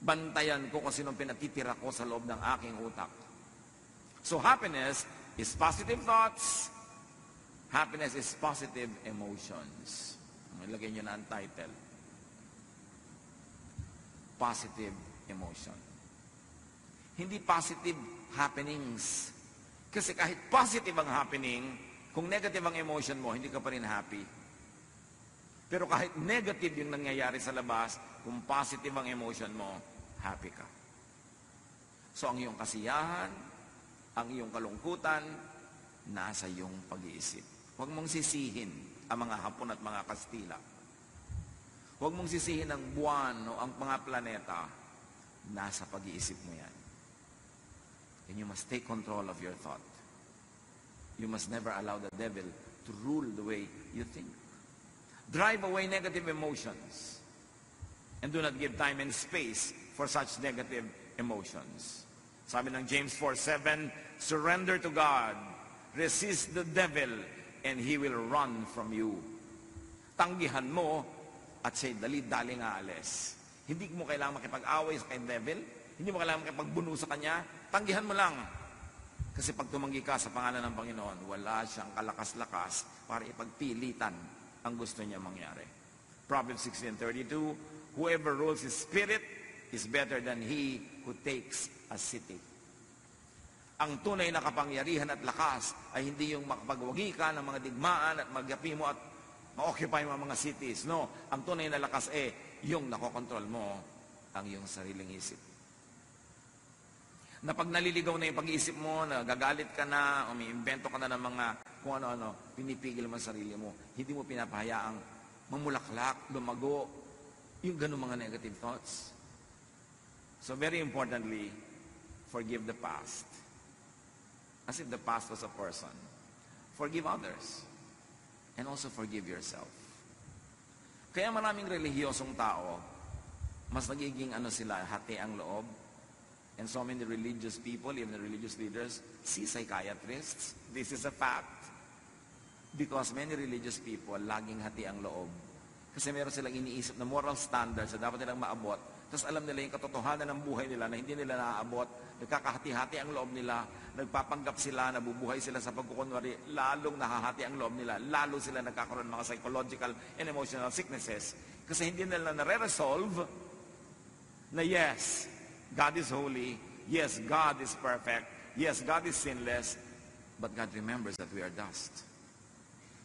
Bantayan ko kung sinong pinatitira ko sa loob ng aking utak. So happiness is positive thoughts. Happiness is positive emotions. Ilagay nyo na ang title. Positive emotion. Hindi positive happenings. Kasi kahit positive ang happening, kung negative ang emotion mo, hindi ka pa rin happy. Pero kahit negative yung nangyayari sa labas, kung positive ang emotion mo, happy ka. So ang iyong kasiyahan, ang iyong kalungkutan, nasa iyong pag-iisip. Huwag mong sisihin ang mga Hapon at mga Kastila. Huwag mong sisihin ang buwan o ang mga planeta. Nasa pag-iisip mo yan. And you must take control of your thought. You must never allow the devil to rule the way you think. Drive away negative emotions. And do not give time and space for such negative emotions. Sabi ng James 4:7, surrender to God, resist the devil, and he will run from you. Tanggihan mo at siya'y dali-daling aalis. Hindi mo kailangan makipag-away sa kay devil, hindi mo kailangan makipagbuno sa kanya, tanggihan mo lang. Kasi pag tumanggi ka sa pangalan ng Panginoon, wala siyang kalakas-lakas para ipagpilitan ang gusto niya mangyari. Proverbs 16:32, whoever rules his spirit is better than he who takes a city. Ang tunay na kapangyarihan at lakas ay hindi yung makapagwagi ka ng mga digmaan at magapi mo at ma-occupy mo ang mga cities. No, ang tunay na lakas yung nakokontrol mo ang iyong sariling isip. Na pag naliligaw na yung pag-iisip mo, nagagalit ka na, umiimbento ka na ng mga kung ano-ano, pinipigil mo ang sarili mo. Hindi mo pinapahayaang mamulaklak, lumago, yung ganun mga negative thoughts. So very importantly, forgive the past. As if the past was a person. Forgive others. And also forgive yourself. Kaya maraming relihiyosong tao, mas nagiging sila, hati ang loob. And so many religious people, even the religious leaders, see psychiatrists. This is a fact. Because many religious people, laging hati ang loob. Kasi meron silang iniisip na moral standards na dapat nilang maabot. Tapos alam nila yung katotohanan ng buhay nila na hindi nila naaabot. Nagkakahati-hati ang loob nila. Nagpapanggap sila, nabubuhay sila sa pagkukunwari. Lalong nahahati ang loob nila. Lalo sila nagkakaroon ng mga psychological and emotional sicknesses. Kasi hindi nila nare-resolve na yes, God is holy. Yes, God is perfect. Yes, God is sinless. But God remembers that we are dust.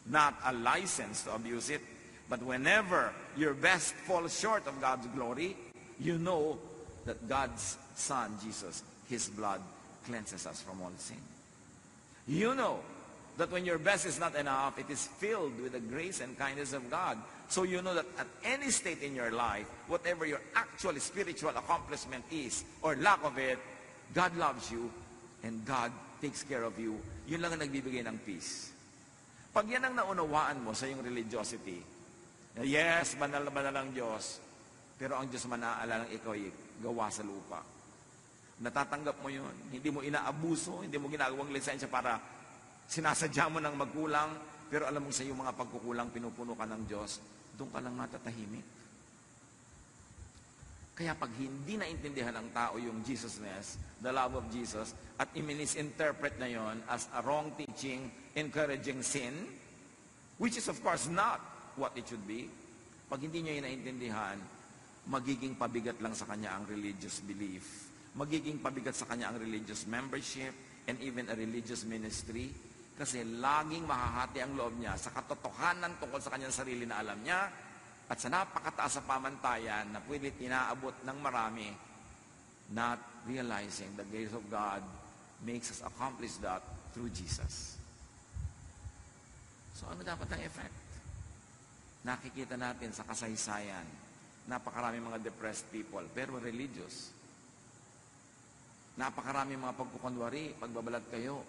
Not a license to abuse it. But whenever your best falls short of God's glory, you know that God's Son, Jesus, His blood cleanses us from all sin. You know that when your best is not enough, it is filled with the grace and kindness of God. So you know that at any state in your life, whatever your actual spiritual accomplishment is, or lack of it, God loves you, and God takes care of you. Yun lang ang nagbibigay ng peace. Pag yan ang naunawaan mo sa iyong religiosity, yes, banal na banal ang Diyos, pero ang Diyos manaalalang ikaw ay gawa sa lupa. Natatanggap mo yun. Hindi mo inaabuso, hindi mo ginagawang lisensya para sinasadya mo ng magkulang, pero alam mo sa iyong mga pagkukulang, pinupuno ka ng Diyos, doon ka lang matatahimik. Kaya pag hindi naintindihan ng tao yung Jesusness, the love of Jesus, at i-misinterpret na yon as a wrong teaching, encouraging sin, which is of course not what it should be, pag hindi nyo yung naintindihan, magiging pabigat lang sa kanya ang religious belief. Magiging pabigat sa kanya ang religious membership and even a religious ministry. Kasi laging mahahati ang loob niya sa katotohanan tungkol sa kanyang sarili na alam niya at sa napakataas sa pamantayan na pwede inaabot ng marami, not realizing the grace of God makes us accomplish that through Jesus. So ano dapat ang effect? Nakikita natin sa kasaysayan, napakarami mga depressed people, pero religious. Napakarami mga pagkukunwari, pagbabalat kayo.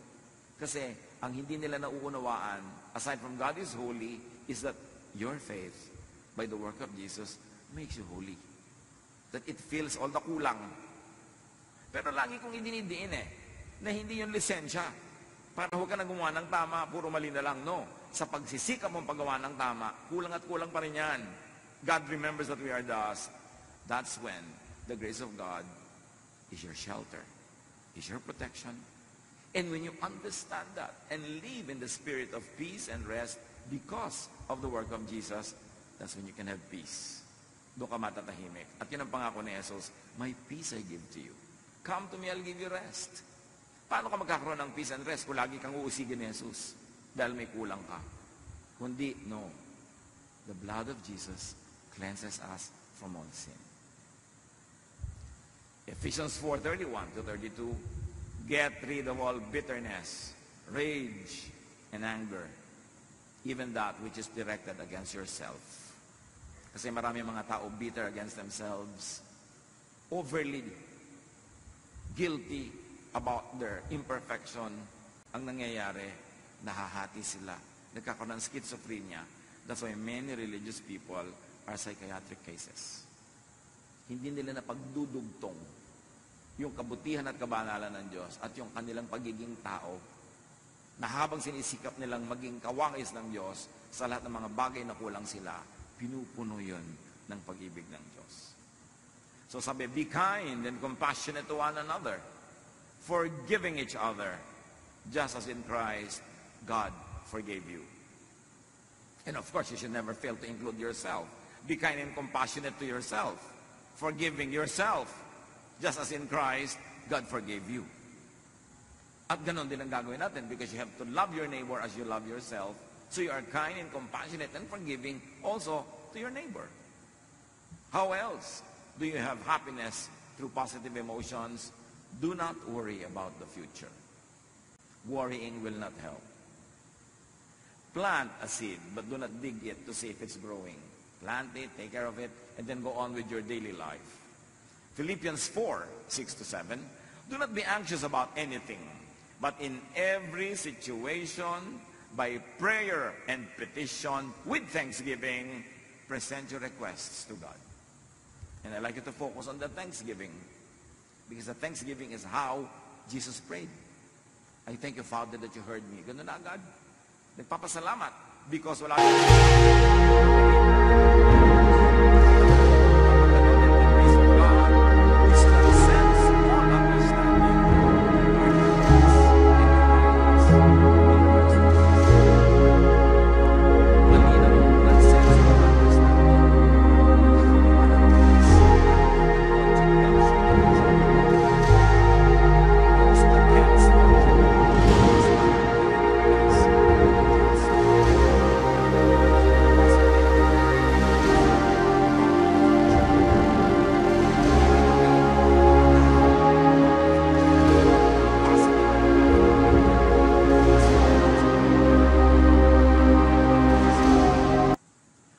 Kasi ang hindi nila nauunawaan, aside from God is holy, is that your faith, by the work of Jesus, makes you holy. That it fills all the kulang. Pero lagi kong idinidiin na hindi yung lisensya. Para huwag ka na gumawa ng tama, puro mali na lang. No. Sa pagsisikap mong paggawa ng tama, kulang at kulang pa rin yan. God remembers that we are dust. That's when the grace of God is your shelter, is your protection. And when you understand that and live in the spirit of peace and rest because of the work of Jesus, that's when you can have peace. Doon ka matatahimik. At yun ang pangako ni Jesus, my peace I give to you. Come to me, I'll give you rest. Paano ka magkakaroon ng peace and rest kung lagi kang uusigin ni Jesus dahil may kulang ka? Kundi, no. The blood of Jesus cleanses us from all sin. Ephesians 4:31-32, get rid of all bitterness, rage, and anger, even that which is directed against yourself. Kasi marami mga tao bitter against themselves, overly guilty about their imperfection. Ang nangyayari, nahahati sila. Nagkakaroon ng schizophrenia. That's why many religious people are psychiatric cases. Hindi nila napagdudugtong yung kabutihan at kabanalan ng Diyos at yung kanilang pagiging tao na habang sinisikap nilang maging kawangis ng Diyos sa lahat ng mga bagay na kulang sila, pinupuno yun ng pag-ibig ng Diyos. So sabi, be kind and compassionate to one another, forgiving each other, just as in Christ, God forgave you. And of course, you should never fail to include yourself. Be kind and compassionate to yourself, forgiving yourself, just as in Christ, God forgave you. At ganon din ang gagawin natin because you have to love your neighbor as you love yourself. So you are kind and compassionate and forgiving also to your neighbor. How else do you have happiness through positive emotions? Do not worry about the future. Worrying will not help. Plant a seed, but do not dig it to see if it's growing. Plant it, take care of it, and then go on with your daily life. Philippians 4:6-7, do not be anxious about anything, but in every situation, by prayer and petition, with thanksgiving, present your requests to God. And I'd like you to focus on the thanksgiving, because the thanksgiving is how Jesus prayed. I thank you, Father, that you heard me. Ganun na agad. Nagpapasalamat because wala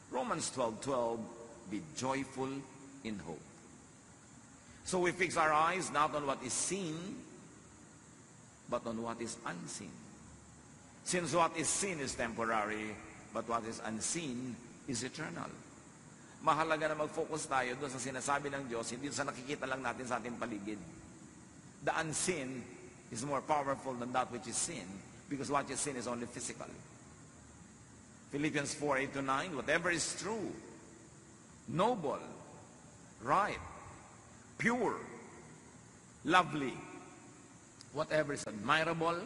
Romans 12:12, be joyful in hope. So we fix our eyes not on what is seen, but on what is unseen. Since what is seen is temporary, but what is unseen is eternal. Mahalaga na mag-focus tayo doon sa sinasabi ng Diyos, hindi sa nakikita lang natin sa ating paligid. The unseen is more powerful than that which is seen, because what is seen is only physical. Philippians 4:8-9, whatever is true, noble, right, pure, lovely, whatever is admirable,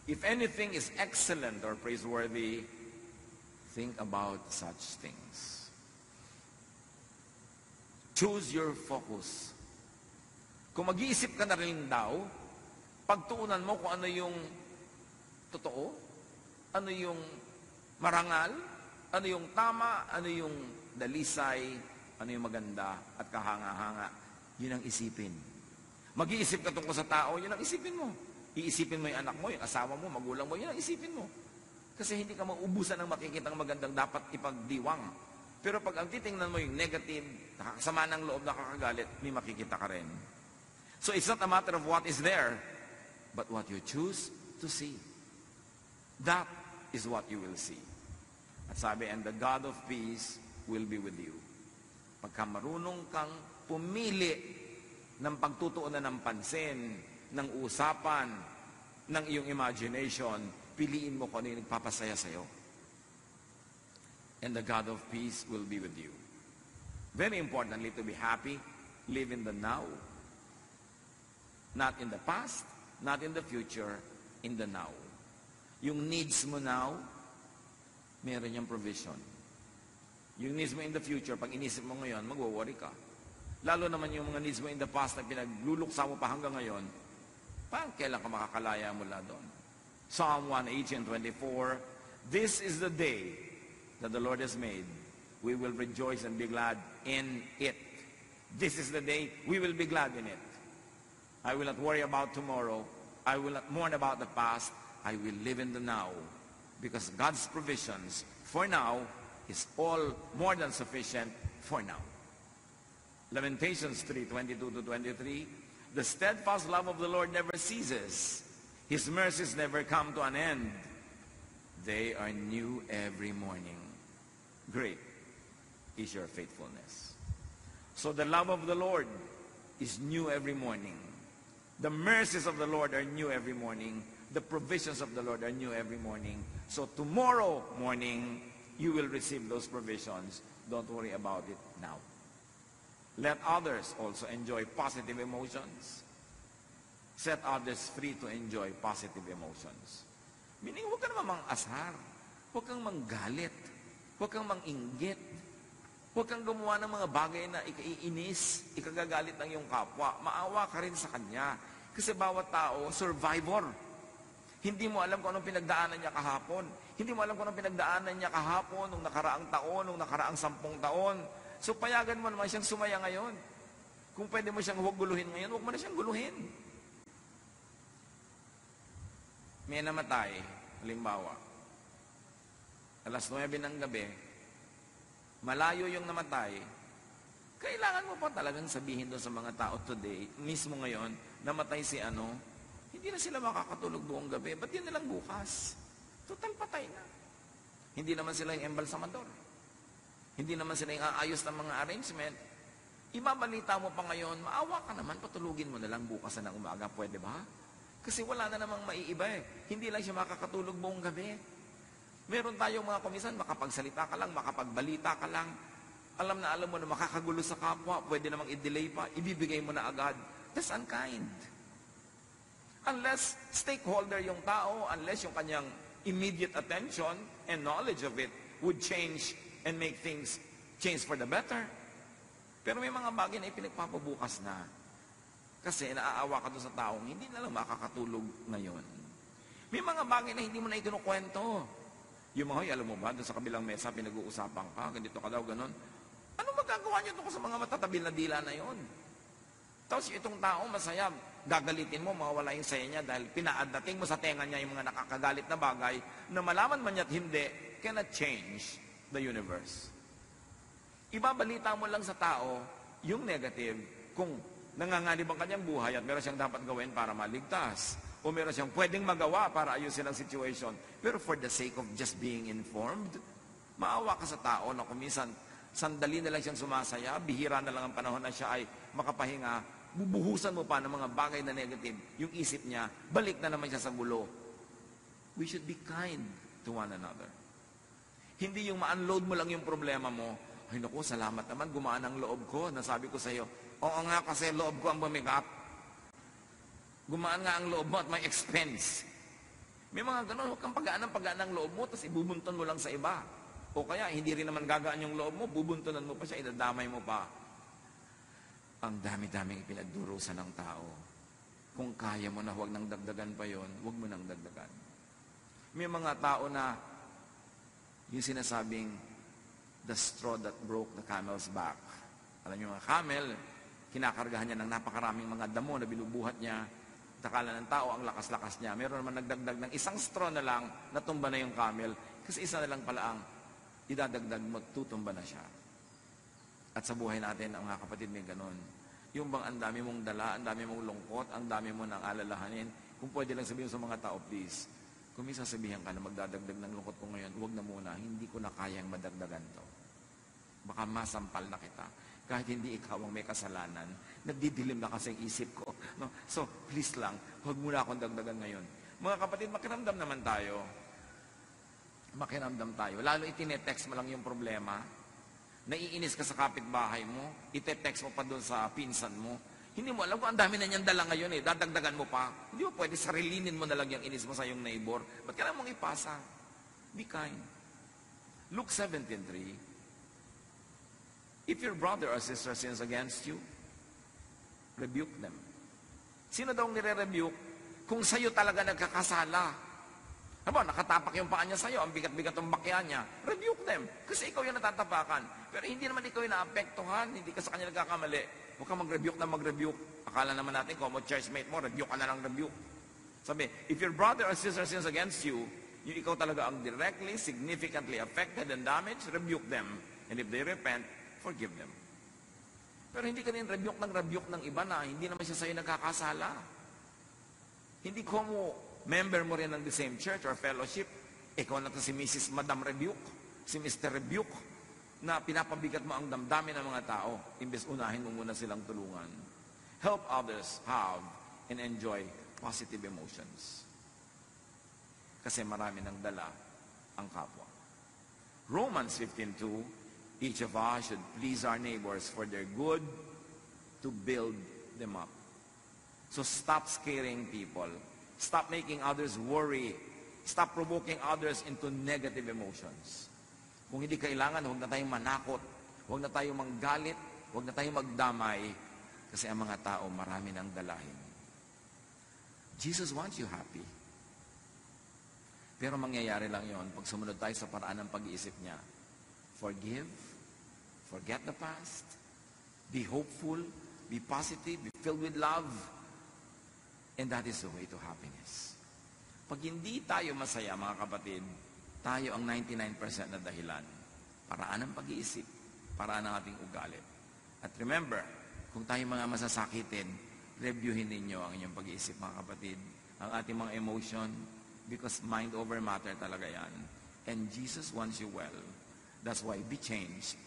if anything is excellent or praiseworthy, think about such things. Choose your focus. Kung mag-iisip ka na rin daw, pagtuunan mo kung ano yung totoo, ano yung marangal, ano yung tama, ano yung dalisay, ano yung maganda at kahanga-hanga. Yun ang isipin. Mag-iisip ka tungkol sa tao, yun ang isipin mo. Iisipin mo yung anak mo, yung asawa mo, magulang mo, yun ang isipin mo. Kasi hindi ka maubusan ng makikitang magandang dapat ipagdiwang. Pero pag ang titingnan mo yung negative, nakakasama ng loob, nakakagalit, may makikita ka rin. So it's not a matter of what is there, but what you choose to see. That is what you will see. At sabi, and the God of peace will be with you. Pagka marunong kang pumili ng pagtutuunan ng pansin, ng usapan, ng iyong imagination, piliin mo kung ano yung nagpapasaya sa'yo. And the God of peace will be with you. Very importantly, to be happy, live in the now. Not in the past, not in the future, in the now. Yung needs mo now, meron yung provision. Yung needs mo in the future, pag inisip mo ngayon, magwo-worry ka. Lalo naman yung mga needs mo in the past na pinagluluksa mo pa hanggang ngayon, Paano kailan ka makakalaya mula doon? Psalm 118:24, this is the day that the Lord has made. We will rejoice and be glad in it. This is the day we will be glad in it. I will not worry about tomorrow. I will not mourn about the past. I will live in the now. Because God's provisions for now is all more than sufficient for now. Lamentations 3:22-23, the steadfast love of the Lord never ceases. His mercies never come to an end. They are new every morning. Great is your faithfulness. So the love of the Lord is new every morning. The mercies of the Lord are new every morning. The provisions of the Lord are new every morning. So tomorrow morning, you will receive those provisions. Don't worry about it now. Let others also enjoy positive emotions. Set others free to enjoy positive emotions. Meaning, huwag ka naman mang-asar. Huwag kang manggalit. Huwag kang manginggit. Huwag kang gumawa ng mga bagay na ikaiinis, ikagagalit ng iyong kapwa. Maawa ka rin sa kanya. Kasi bawat tao, survivor. Hindi mo alam kung anong pinagdaanan niya kahapon. Hindi mo alam kung anong pinagdaanan niya kahapon, nung nakaraang taon, nung nakaraang 10 taon. So payagan mo naman siyang sumaya ngayon. Kung pwede mo siyang huwag guluhin ngayon, huwag mo na siyang guluhin. May namatay, halimbawa, alas 9 ng gabi, malayo yung namatay, kailangan mo pa talagang sabihin doon sa mga tao today, mismo ngayon, namatay si ano, hindi na sila makakatulog buong gabi. Ba't yun nilang bukas? Total patay na. Hindi naman sila yung embalsamador. Hindi naman sila yung aayos ng mga arrangement. Ibabalita mo pa ngayon, maawa ka naman, patulugin mo na lang bukas na ng umaga. Pwede ba? Kasi wala na namang maiiba eh. Hindi lang siya makakatulog buong gabi. Meron tayong mga komisan, makapagsalita ka lang, makapagbalita ka lang. Alam mo na makakagulo sa kapwa, pwede namang i-delay pa, ibibigay mo na agad. That's unkind. Unless stakeholder yung tao, unless yung kanyang immediate attention and knowledge of it would change and make things change for the better. Pero may mga bagay na ipinagpapabukas na. Kasi naaawa ka doon sa taong hindi na lang makakatulog ngayon. May mga bagay na hindi mo na ikinukwento. Yung mga, alam mo ba, doon sa kabilang mesa, pinag-uusapan ka, ganito ka daw, ganon. Ano magagawa niyo doon sa mga matatabil na dila na yon? Tapos itong tao, masaya, gagalitin mo, mawawala yung saya niya dahil pinaadating mo sa tenga niya yung mga nakakagalit na bagay na malaman man niya't hindi, cannot change the universe. Ibabalita mo lang sa tao yung negative kung nanganganib ang kanyang buhay at meron siyang dapat gawin para maligtas o meron siyang pwedeng magawa para ayusin ang situation. Pero for the sake of just being informed, maawa ka sa tao na kuminsan sandali na lang siyang sumasaya, bihira na lang ang panahon na siya ay makapahinga, bubuhusan mo pa ng mga bagay na negative, yung isip niya, balik na naman siya sa gulo. We should be kind to one another. Hindi yung ma-unload mo lang yung problema mo, ay naku, salamat naman, gumaan ang loob ko, nasabi ko sa iyo, oo nga kasi loob ko ang bumigat. Gumaan nga ang loob mo at may expense. May mga ganun, huwag kang pagaan ng loob mo, tapos ibubunton mo lang sa iba. O kaya, hindi rin naman gagaan yung loob mo, bubuntunan mo pa siya, idadamay mo pa. Ang dami-daming ipinagdurusan ng tao. Kung kaya mo na huwag nang dagdagan pa yon, huwag mo nang dagdagan. May mga tao na yung sinasabing the straw that broke the camel's back. Alam niyo mga camel, kinakargahan niya ng napakaraming mga damo na binubuhat niya. Takala ng tao ang lakas-lakas niya. Meron naman nagdagdag ng isang straw na lang, natumba na yung camel. Kasi isa na lang pala ang idadagdag mo, tutumba na siya. At sa buhay natin, ang mga kapatid may ganun. Yung bang ang dami mong dala, ang dami mong lungkot, ang dami mo nang alalahanin, kung pwede lang sabihin sa mga tao, please, kung may sasabihan ka na magdadagdag ng lungkot ko ngayon, huwag na muna, hindi ko na kayang madagdagan to. Baka masampal na kita. Kahit hindi ikaw ang may kasalanan, nagdidilim na kasi ang isip ko. No? So, please lang, huwag muna akong dagdagan ngayon. Mga kapatid, makiramdam naman tayo. Makiramdam tayo. Lalo itinetext mo lang yung problema. Naiinis ka sa kapitbahay mo, ite-text mo pa doon sa pinsan mo. Hindi mo alam kung ang dami na niyang dala ngayon eh, dadagdagan mo pa. Hindi mo pwede sarilinin mo na lang yung inis mo sa iyong neighbor. Ba't kailangan mong ipasa? Be kind. Luke 17:3. If your brother or sister sins against you, rebuke them. Sino daw nire-rebuke? Kung sa'yo talaga nagkakasala, haba, nakatapak yung paa niya sa'yo, ang bigat-bigat ng bakya niya, rebuke them. Kasi ikaw yung natatapakan. Pero hindi naman ikaw yung naapektuhan, hindi ka sa kanya nagkakamali. Huwag kang mag-rebuke na mag-rebuke. Akala naman natin, kung mo churchmate mo, rebuke ka na lang rebuke. Sabi, if your brother or sister sins against you, yung ikaw talaga ang directly, significantly affected and damaged, rebuke them. And if they repent, forgive them. Pero hindi ka rin rebuke ng iba na hindi naman siya sa'yo nagkakasala. Hindi ko mo member mo rin ng the same church or fellowship, ikaw na to si Mrs. Madam Rebuke, si Mr. Rebuke, na pinapabigat mo ang damdamin ng mga tao, imbes unahin mo muna silang tulungan. Help others have and enjoy positive emotions. Kasi marami ng dala ang kapwa. Romans 15:2, each of us should please our neighbors for their good, to build them up. So stop scaring people. Stop making others worry. Stop provoking others into negative emotions. Kung hindi kailangan, huwag na tayong manakot. Huwag na tayong manggalit. Huwag na tayong magdamay. Kasi ang mga tao, marami ng dalahin. Jesus wants you happy. Pero mangyayari lang yon pag sumunod tayo sa paraan ng pag-iisip niya. Forgive. Forget the past. Be hopeful. Be positive. Be filled with love. And that is the way to happiness. Pag hindi tayo masaya, mga kapatid, tayo ang 99% na dahilan. Paraan ng pag-iisip, paraan ng ating ugali. At remember, kung tayo mga masasakitin, reviewin ninyo ang inyong pag-iisip, mga kapatid. Ang ating mga emotion, because mind over matter talaga yan. And Jesus wants you well. That's why be changed